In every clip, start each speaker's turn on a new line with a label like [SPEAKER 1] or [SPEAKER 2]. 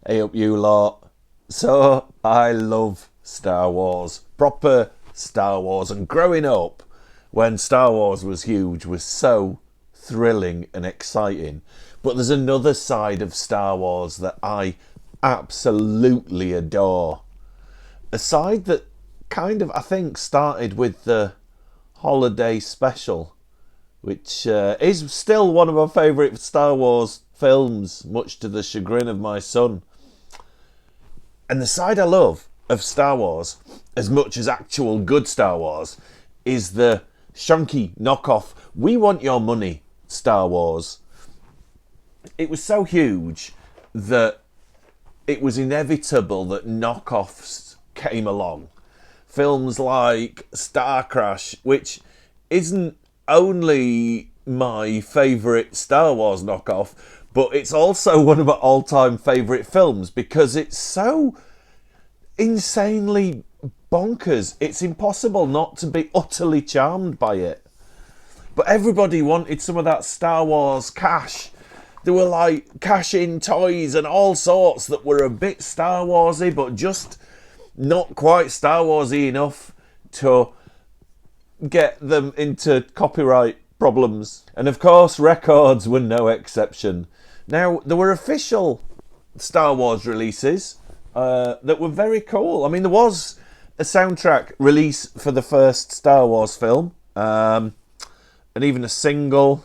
[SPEAKER 1] Hey up you lot. So, I love Star Wars. Proper Star Wars. And growing up, when Star Wars was huge, was so thrilling and exciting. But there's another side of Star Wars that I absolutely adore. A side that kind of, I think, started with the holiday special, which is still one of my favourite Star Wars films, much to the chagrin of my son. And the side I love of Star Wars, as much as actual good Star Wars, is the shonky knockoff, we want your money Star Wars. It was so huge that it was inevitable that knockoffs came along. Films like Star Crash, which isn't only my favourite Star Wars knockoff, but it's also one of my all-time favourite films because it's so insanely bonkers. It's impossible not to be utterly charmed by it. But everybody wanted some of that Star Wars cash. There were like cash-in toys and all sorts that were a bit Star Warsy, but just not quite Star Warsy enough to get them into copyright problems. And of course, records were no exception. Now, there were official Star Wars releases that were very cool. I mean, there was a soundtrack release for the first Star Wars film, and even a single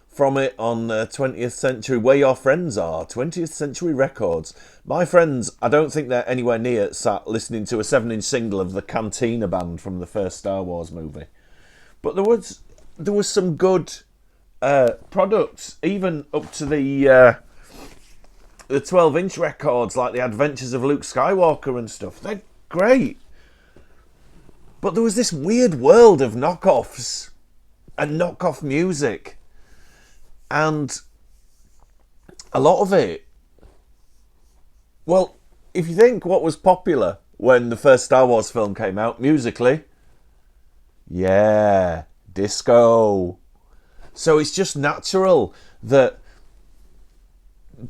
[SPEAKER 1] from it on 20th Century, Where Your Friends Are, 20th Century Records. My friends, I don't think they're anywhere near sat listening to a 7-inch single of the Cantina Band from the first Star Wars movie. But there was some good products, even up to the 12-inch records, like The Adventures of Luke Skywalker and stuff. They're great. But there was this weird world of knockoffs and knockoff music. And a lot of it, well, if you think what was popular when the first Star Wars film came out musically, yeah, disco. So it's just natural that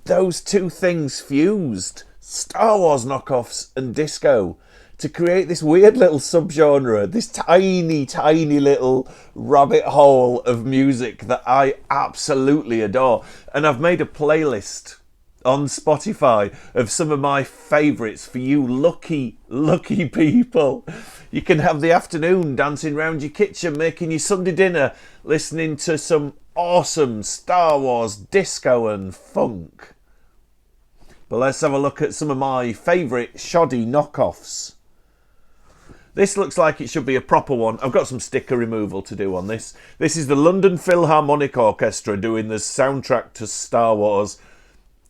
[SPEAKER 1] those two things fused, Star Wars knockoffs and disco, to create this weird little subgenre, this tiny, tiny little rabbit hole of music that I absolutely adore. And I've made a playlist on Spotify of some of my favourites for you lucky, lucky people. You can have the afternoon dancing round your kitchen, making your Sunday dinner, listening to some awesome Star Wars disco and funk. But let's have a look at some of my favourite shoddy knockoffs. This looks like it should be a proper one. I've got some sticker removal to do on this. This is the London Philharmonic Orchestra doing the soundtrack to Star Wars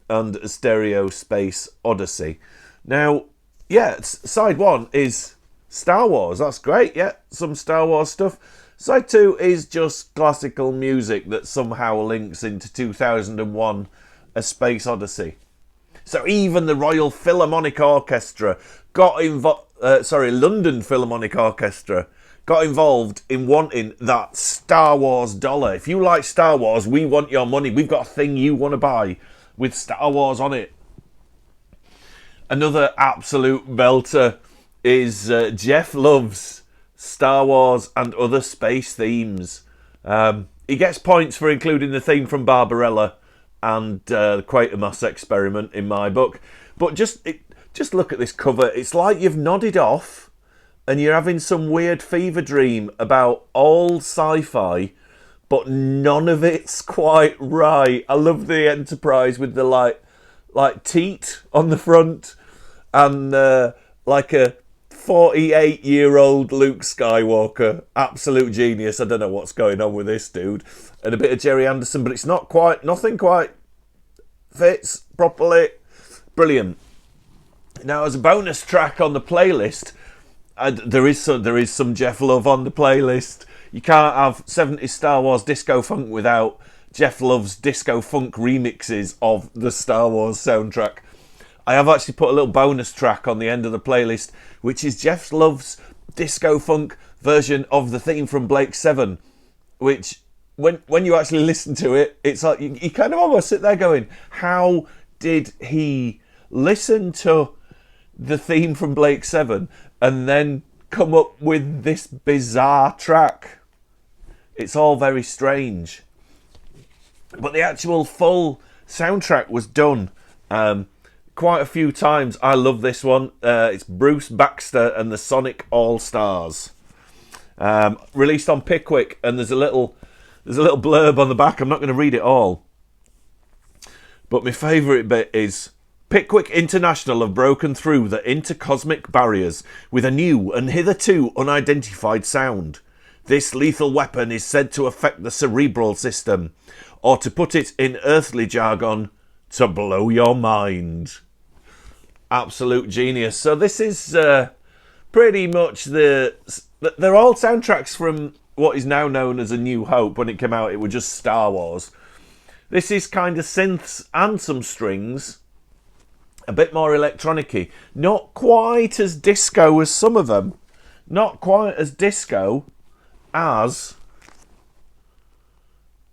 [SPEAKER 1] and A Stereo Space Odyssey. Now, yeah, side one is Star Wars. That's great, yeah, some Star Wars stuff. Side two is just classical music that somehow links into 2001 A Space Odyssey. So even the Royal Philharmonic Orchestra got involved. London Philharmonic Orchestra got involved in wanting that Star Wars dollar. If you like Star Wars, we want your money. We've got a thing you want to buy with Star Wars on it. Another absolute belter is Jeff Love's Star Wars and Other Space Themes. He gets points for including the theme from Barbarella and the Quatermass Experiment in my book. But just look at this cover. It's like you've nodded off and you're having some weird fever dream about old sci-fi, but none of it's quite right. I love the Enterprise with the like teat on the front and like a 48-year-old Luke Skywalker. Absolute genius. I don't know what's going on with this dude. And a bit of Jerry Anderson, but it's nothing quite fits properly. Brilliant. Now, as a bonus track on the playlist, there is some Jeff Love on the playlist. You can't have 70s Star Wars disco funk without Jeff Love's disco funk remixes of the Star Wars soundtrack. I have actually put a little bonus track on the end of the playlist, which is Jeff Love's disco funk version of the theme from Blake 7, which, when you actually listen to it, it's like you kind of almost sit there going, how did he listen to the theme from Blake 7 and then come up with this bizarre track. It's all very strange. But the actual full soundtrack was done quite a few times. I love this one. It's Bruce Baxter and the Sonic All-Stars. Released on Pickwick, and there's a little blurb on the back. I'm not going to read it all. But my favourite bit is, Pickwick International have broken through the intercosmic barriers with a new and hitherto unidentified sound. This lethal weapon is said to affect the cerebral system, or to put it in earthly jargon, to blow your mind. Absolute genius. So this is pretty much they're all soundtracks from what is now known as A New Hope. When it came out, it was just Star Wars. This is kind of synths and some strings, a bit more electronic-y. Not quite as disco as some of them. Not quite as disco as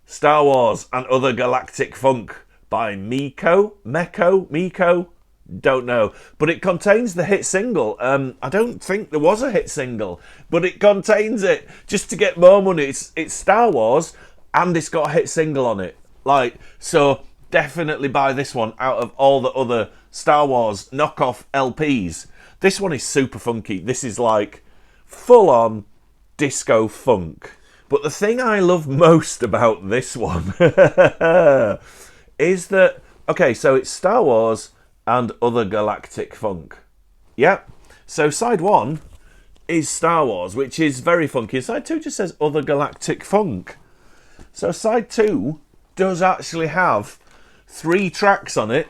[SPEAKER 1] Star Wars and Other Galactic Funk by Miko, don't know. But it contains the hit single. I don't think there was a hit single, but it contains it. Just to get more money, it's Star Wars and it's got a hit single on it. So definitely buy this one out of all the other Star Wars knockoff LPs. This one is super funky. This is like full on disco funk. But the thing I love most about this one is that, okay, so it's Star Wars and Other Galactic Funk. Yep. So side 1 is Star Wars, which is very funky. Side 2 just says Other Galactic Funk. So side 2 does actually have 3 tracks on it.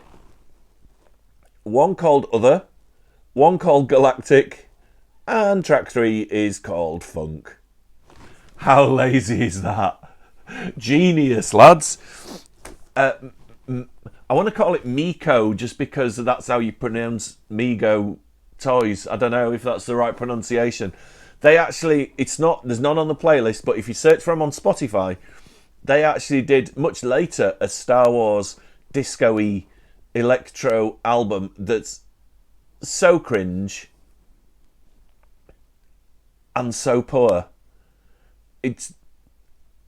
[SPEAKER 1] One called Other, one called Galactic, and track 3 is called Funk. How lazy is that? Genius, lads. I want to call it Miko just because that's how you pronounce Mego toys. I don't know if that's the right pronunciation. They actually, there's none on the playlist, but if you search for them on Spotify, they actually did much later a Star Wars disco-y electro album that's so cringe and so poor. It's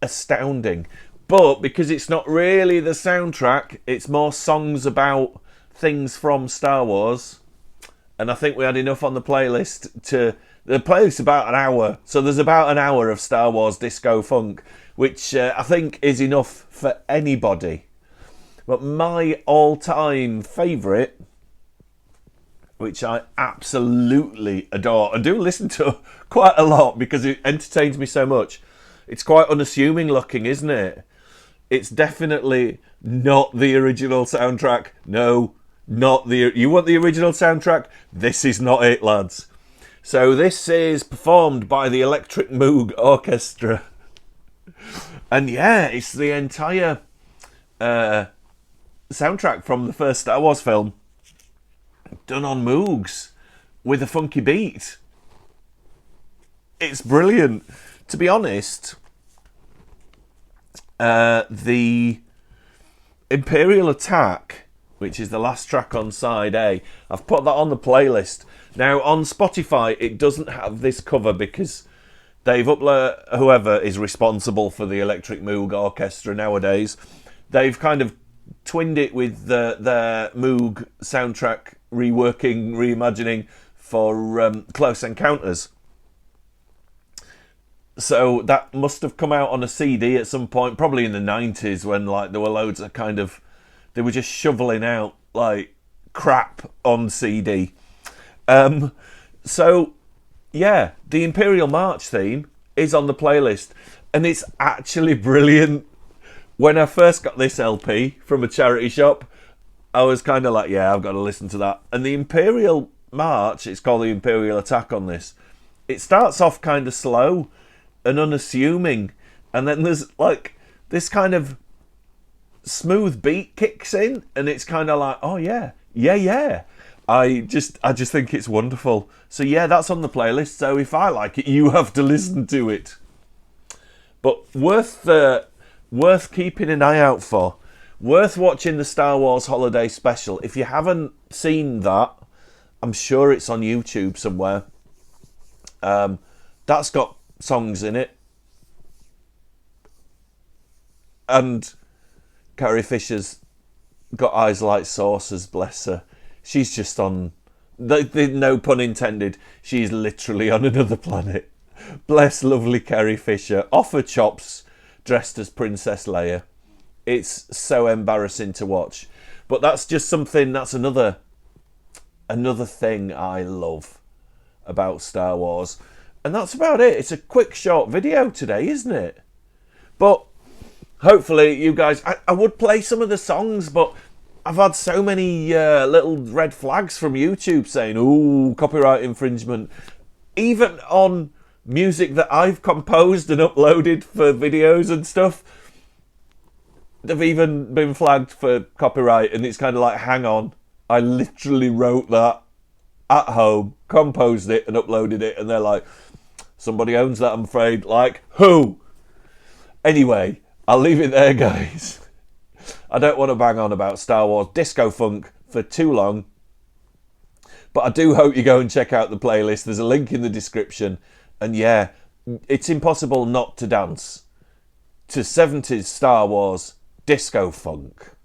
[SPEAKER 1] astounding. But because it's not really the soundtrack, it's more songs about things from Star Wars. And I think we had enough on the playlist the playlist's about an hour. So there's about an hour of Star Wars disco funk, which I think is enough for anybody. But my all-time favourite, which I absolutely adore and do listen to quite a lot because it entertains me so much. It's quite unassuming looking, isn't it? It's definitely not the original soundtrack. No, not the... You want the original soundtrack? This is not it, lads. So this is performed by the Electric Moog Orchestra. And yeah, it's the entire soundtrack from the first Star Wars film done on Moogs with a funky beat. It's brilliant. To be honest, the Imperial Attack, which is the last track on side A, I've put that on the playlist. Now on Spotify it doesn't have this cover because they've uploaded, whoever is responsible for the Electric Moog Orchestra nowadays, they've kind of twinned it with their Moog soundtrack reimagining for Close Encounters. So that must have come out on a CD at some point, probably in the 90s, when there were loads of they were just shoveling out crap on CD. So yeah, the Imperial March theme is on the playlist, and it's actually brilliant. When I first got this LP from a charity shop, I was kind of like, yeah, I've got to listen to that. And the Imperial March, it's called the Imperial Attack on this, it starts off kind of slow and unassuming, and then there's this kind of smooth beat kicks in, and it's kind of like, oh yeah. I just think it's wonderful. So yeah, that's on the playlist. So if I like it, you have to listen to it. But worth keeping an eye out for. Worth watching the Star Wars Holiday Special. If you haven't seen that, I'm sure it's on YouTube somewhere. That's got songs in it. And Carrie Fisher's got eyes like saucers, bless her. She's just on... no pun intended. She's literally on another planet. Bless lovely Carrie Fisher. Off her chops, dressed as Princess Leia. It's so embarrassing to watch. But that's just something... That's another thing I love about Star Wars. And that's about it. It's a quick, short video today, isn't it? But hopefully you guys... I would play some of the songs, but I've had so many little red flags from YouTube saying, ooh, copyright infringement. Even on music that I've composed and uploaded for videos and stuff, they've even been flagged for copyright. And it's kind of like, hang on, I literally wrote that at home, composed it and uploaded it. And they're like, somebody owns that, I'm afraid. Like, who? Anyway, I'll leave it there, guys. I don't want to bang on about Star Wars Disco Funk for too long. But I do hope you go and check out the playlist. There's a link in the description. And yeah, it's impossible not to dance to 70s Star Wars Disco Funk.